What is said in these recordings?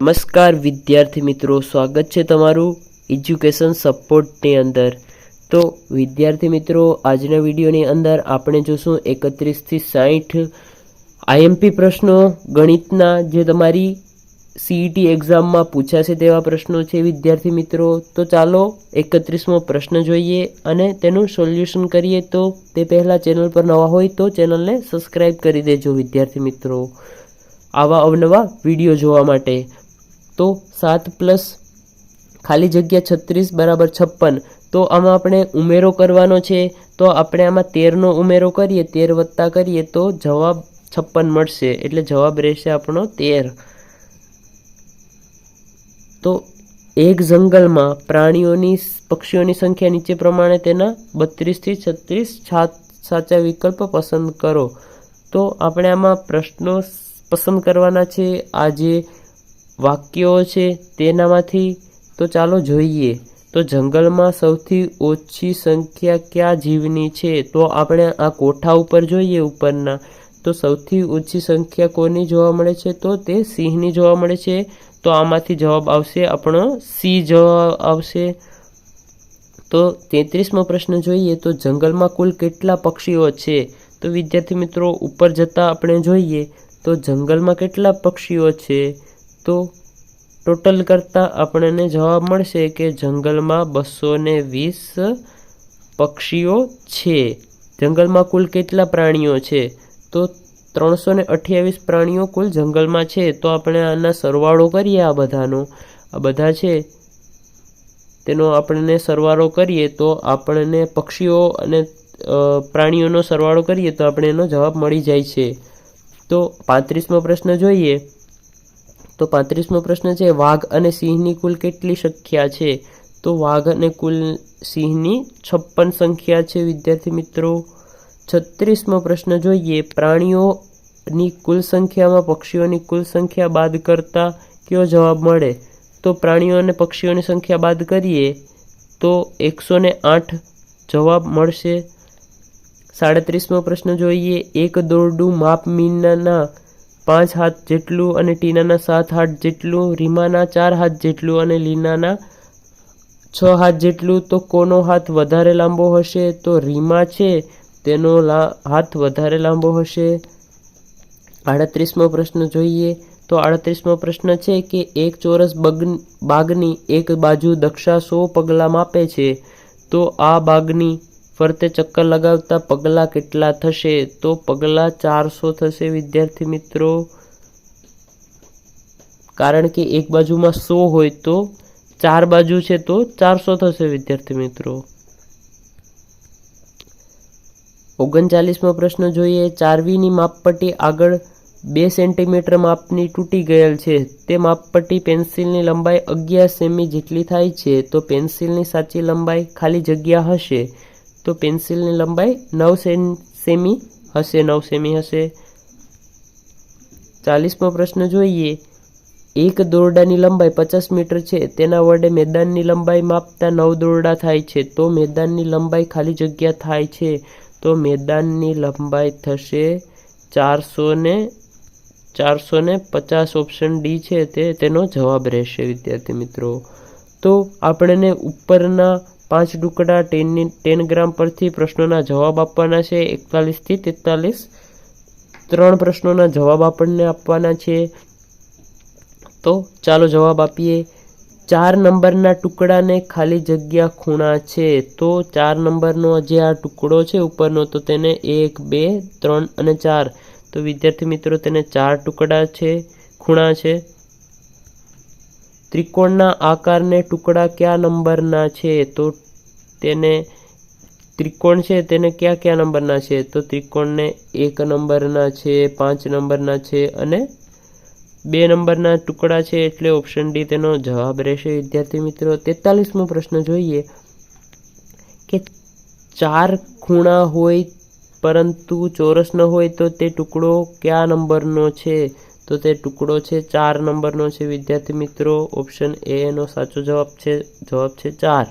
નમસ્કાર વિદ્યાર્થી મિત્રો, સ્વાગત છે તમારું એજ્યુકેશન સપોર્ટની અંદર। તો વિદ્યાર્થી મિત્રો, આજના વિડીયોની અંદર આપણે જોશું 31 થી 60 આઈએમપી પ્રશ્નો ગણિતના, જે તમારી સીઈટી એક્ઝામમાં પૂછાશે તેવા પ્રશ્નો છે વિદ્યાર્થી મિત્રો। તો ચાલો 31મો પ્રશ્ન જોઈએ અને તેનું સોલ્યુશન કરીએ। તો તે પહેલાં ચેનલ પર નવા હોય તો ચેનલને સબસ્ક્રાઈબ કરી દેજો વિદ્યાર્થી મિત્રો, આવા અવનવા વિડીયો જોવા માટે। તો 7 + ખાલી જગ્યા 36 = 56। તો આમાં આપણે ઉમેરો કરવાનો છે। તો આપણે આમાં 13નો ઉમેરો કરીએ, 13 + કરીએ તો જવાબ 56 મળશે, એટલે જવાબ રહેશે આપણો 13। તો એક જંગલમાં પક્ષીઓની સંખ્યા નીચે પ્રમાણે, તેના 32 થી 36 સાચા વિકલ્પ પસંદ કરો। તો આપણે આમાં પ્રશ્નો પસંદ કરવાના છે, આ જે વાક્યો છે તેનામાંથી। તો ચાલો જોઈએ। તો જંગલમાં સૌથી ઓછી સંખ્યા કયા જીવની છે? તો આપણે આ કોઠા ઉપર જોઈએ ઉપરના, તો સૌથી ઓછી સંખ્યા કોની જોવા મળે છે? તો તે સિંહની જોવા મળે છે। તો આમાંથી જવાબ આવશે આપણો સી જવાબ આવશે। તો 33મો પ્રશ્ન જોઈએ। તો જંગલમાં કુલ કેટલા પક્ષીઓ છે? તો વિદ્યાર્થી મિત્રો, ઉપર જતાં આપણે જોઈએ તો જંગલમાં કેટલા પક્ષીઓ છે? તો ટોટલ કરતાં આપણને જવાબ મળશે કે જંગલમાં 220 પક્ષીઓ છે। જંગલમાં કુલ કેટલા પ્રાણીઓ છે? તો 328 પ્રાણીઓ કુલ જંગલમાં છે। તો આપણે આના સરવાળો કરીએ, આ બધા છે તેનો આપણને સરવાળો કરીએ તો આપણને પક્ષીઓ અને પ્રાણીઓનો સરવાળો કરીએ તો આપણે એનો જવાબ મળી જાય છે। તો 35મો પ્રશ્ન જોઈએ। તો 35મો પ્રશ્ન છે, વાઘ અને સિંહની કુલ કેટલી સંખ્યા છે? તો વાઘ અને કુલ સિંહની 56 સંખ્યા છે વિદ્યાર્થી મિત્રો। 36મો પ્રશ્ન જોઈએ। પ્રાણીઓની કુલ સંખ્યામાં પક્ષીઓની કુલ સંખ્યા બાદ કરતા કયો જવાબ મળે? તો પ્રાણીઓ અને પક્ષીઓની સંખ્યા બાદ કરીએ તો 108 જવાબ મળશે। 37મો પ્રશ્ન જોઈએ। એક દોરડું માપ મીનાના 5 હાથ જેટલું અને ટીનાના 7 હાથ જેટલું, રીમાના 4 હાથ જેટલું અને લીનાના 6 હાથ જેટલું, તો કોનો હાથ વધારે લાંબો હશે? તો રીમા છે તેનો હાથ વધારે લાંબો હશે। 38મો પ્રશ્ન જોઈએ। તો 38મો પ્રશ્ન છે કે એક ચોરસ બાગની એક બાજુ દક્ષા 100 પગલાં માપે છે, તો આ બાગની ફરતે ચક્કર લગાવતા પગલાં કેટલા થશે? તો પગલાં 400 થશે વિદ્યાર્થી મિત્રો, કારણ કે એક બાજુમાં 100 હોય તો 4 બાજુ છે તો 400 થશે વિદ્યાર્થી મિત્રો। 39મો પ્રશ્ન જોઈએ। ચારવીની માપપટ્ટી આગળ 2 સેન્ટીમીટર માપની તૂટી ગયેલ છે, તે માપપટ્ટી પેન્સિલની લંબાઈ 11 સેમી જેટલી થાય છે, તો પેન્સિલની સાચી લંબાઈ ખાલી જગ્યા હશે? તો પેન્સિલની લંબાઈ 9 સેમી હશે। 40મો પ્રશ્ન જોઈએ। એક દોરડાની લંબાઈ 50 મીટર છે, તેના વડે મેદાનની લંબાઈ માપતા 9 દોરડા થાય છે, તો મેદાનની લંબાઈ ખાલી જગ્યા થાય છે, તો મેદાનની લંબાઈ થશે 450। ઓપ્શન ડી છે તેનો જવાબ રહેશે વિદ્યાર્થી મિત્રો। તો આપણને ઉપરના 5 ટુકડા 10 ગ્રામ પરથી પ્રશ્નોના જવાબ આપવાના છે, 41 થી 43 3 પ્રશ્નોના જવાબ આપણને આપવાના છે। તો ચાલો જવાબ આપીએ। 4 નંબરના ટુકડાને ખાલી જગ્યા ખૂણા છે, તો 4 નંબરનો જે આ ટુકડો છે ઉપરનો, તો તેને 1, 2, 3 અને 4, તો વિદ્યાર્થી મિત્રો તેને 4 ટુકડા છે, ખૂણા છે। ત્રિકોણના આકારને ટુકડા કયા નંબરના છે? તો તેને ત્રિકોણ છે તેને કયા નંબરના છે? તો ત્રિકોણને 1 નંબરના છે, 5 નંબરના છે અને 2 નંબરના ટુકડા છે, એટલે ઓપ્શન ડી તેનો જવાબ રહેશે વિદ્યાર્થી મિત્રો। 43મો પ્રશ્ન જોઈએ કે 4 ખૂણા હોય પરંતુ ચોરસ ન હોય તો તે ટુકડો કયા નંબરનો છે? તો તે ટુકડો છે 4 નંબરનો છે વિદ્યાર્થી મિત્રો। ઓપ્શન એ એનો સાચો જવાબ છે 4।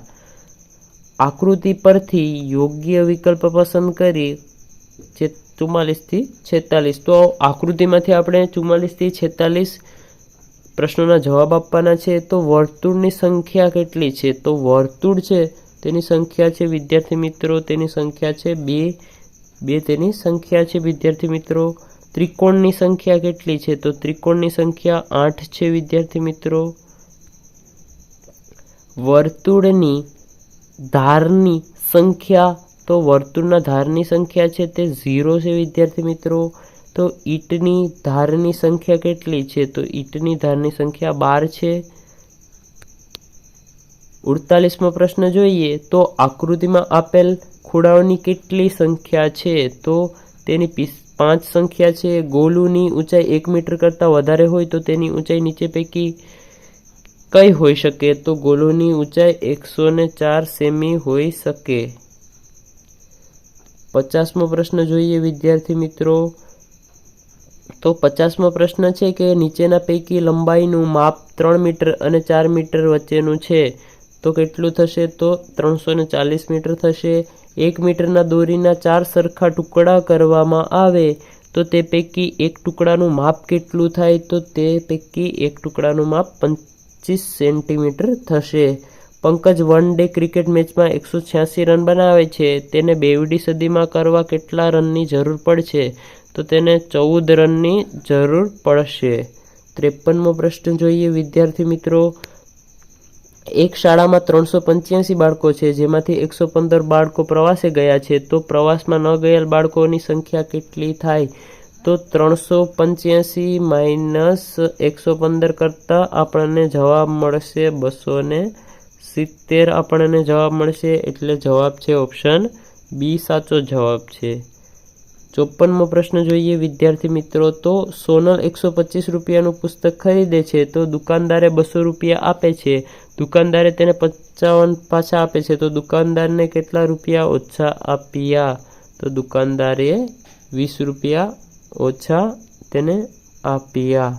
આકૃતિ પરથી યોગ્ય વિકલ્પ પસંદ કરી 44 થી 46। તો આકૃતિમાંથી આપણે 44 થી 46 પ્રશ્નોના જવાબ આપવાના છે. તો વર્તુળની સંખ્યા કેટલી છે? તો વર્તુળ છે તેની સંખ્યા છે વિદ્યાર્થી મિત્રો, તેની સંખ્યા છે 2 તેની સંખ્યા છે વિદ્યાર્થી મિત્રો. ત્રિકોણની સંખ્યા કેટલી છે? તો ત્રિકોણની સંખ્યા 8 છે વિદ્યાર્થી મિત્રો. વર્તુળની ધારની સંખ્યા, તો વર્તુળના ધારની સંખ્યા છે તે 0 છે વિદ્યાર્થી મિત્રો. તો ઈંટની ધારની સંખ્યા કેટલી છે? તો ઈંટની ધારની સંખ્યા 12 છે. 48મો પ્રશ્ન જોઈએ તો આકૃતિમાં આપેલ ખૂણાઓની કેટલી સંખ્યા છે? તો તેની 5 સંખ્યા છે. ગોળની ઊંચાઈ 1 મીટર કરતાં વધારે હોય તો તેની ઊંચાઈ નીચે પૈકી કઈ હોઈ શકે? તો ગોળની ઊંચાઈ 104 સેમી હોઈ શકે. 50મો પ્રશ્ન જોઈએ વિદ્યાર્થી મિત્રો. તો 50મો પ્રશ્ન છે કે નીચેના પૈકી લંબાઈનું માપ 3 મીટર અને 4 મીટર વચ્ચેનું છે તો કેટલું થશે? તો 340 મીટર થશે. 1 મીટરના દોરીના 4 સરખા ટુકડા કરવામાં આવે તો તે પૈકી એક ટુકડાનું માપ કેટલું થાય? તો તે પૈકી એક ટુકડાનું માપ 25 સેન્ટીમીટર થશે. પંકજ વન ડે ક્રિકેટ મેચમાં 186 રન બનાવે છે, તેને 2ડી સદીમાં કરવા કેટલા રનની જરૂર પડશે? તો તેને 14 રનની જરૂર પડશે. 53મો પ્રશ્ન જોઈએ વિદ્યાર્થી મિત્રો. એક શાળામાં 385 બાળકો છે જેમાંથી 115 બાળકો પ્રવાસે ગયા છે તો પ્રવાસમાં ન ગયેલ બાળકોની સંખ્યા કેટલી થાય? તો 385 માઇનસ 115 કરતાં આપણને જવાબ મળશે 270 આપણને જવાબ મળશે. એટલે જવાબ છે ઓપ્શન બી સાચો જવાબ છે. 54મો પ્રશ્ન જોઈએ વિદ્યાર્થી મિત્રો. તો સોનલ 125 રૂપિયાનું પુસ્તક ખરીદે છે તો દુકાનદારે 200 રૂપિયા આપે છે. દુકાનદારે તેને 55 પાછા આપે છે તો દુકાનદારને કેટલા રૂપિયા ઓછા આપ્યા? તો દુકાનદારે 20 રૂપિયા ઓછા તેને આપ્યા.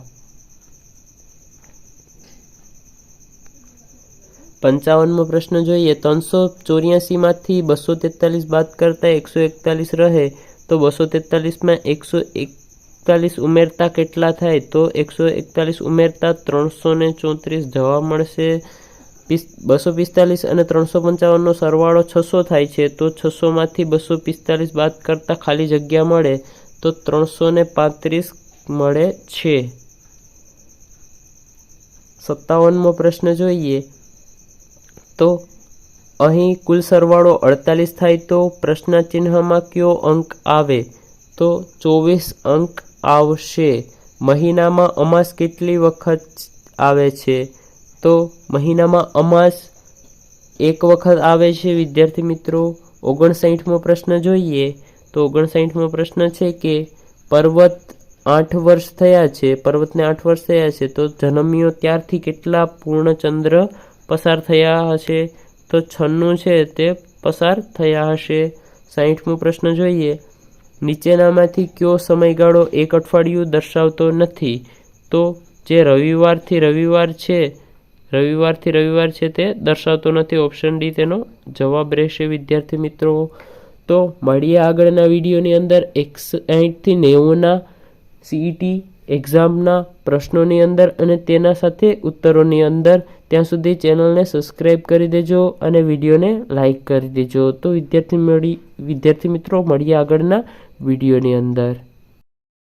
55મો પ્રશ્ન જોઈએ. 384 માંથી 243 બાદ કરતા 141 રહે તો 243માં 141 ઉમેરતા કેટલા થાય? તો 141 ઉમેરતા 334 જવાબ મળશે. 245 અને 355નો સરવાળો 600 થાય છે તો 600માંથી 245 બાદ કરતા ખાલી જગ્યા મળે તો 335 મળે છે. 57મો પ્રશ્ન જોઈએ. તો અહીં કુલ સરવાળો 48 થાય તો પ્રશ્ન ચિહ્નમાં કયો અંક આવે? તો 24 અંક આવશે. મહિનામાં અમાસ કેટલી વખત આવે છે? તો મહિનામાં અમાસ 1 વખત આવે છે વિદ્યાર્થી મિત્રો. 59મો પ્રશ્ન જોઈએ. તો 59મો પ્રશ્ન છે કે પર્વતને 8 વર્ષ થયા છે તો જન્મ્યો ત્યારથી કેટલા પૂર્ણચંદ્ર પસાર થયા હશે? તો 96 છે તે પસાર થયા હશે. 60મો પ્રશ્ન જોઈએ. નીચેનામાંથી કયો સમયગાળો 1 અઠવાડિયું દર્શાવતો નથી? તો જે રવિવારથી રવિવાર છે તે દર્શાવતો નથી. ઓપ્શન ડી તેનો જવાબ રહેશે વિદ્યાર્થી મિત્રો. તો મળીએ આગળના વિડીયોની અંદર 60 થી 90ના સીઈટી એક્ઝામના પ્રશ્નોની અંદર અને તેના સાથે ઉત્તરોની અંદર. ત્યાં સુધી ચેનલને સબસ્ક્રાઈબ કરી દેજો અને વિડીયોને લાઈક કરી દેજો. તો વિદ્યાર્થી મિત્રો મળીએ આગળના વિડીયોની અંદર.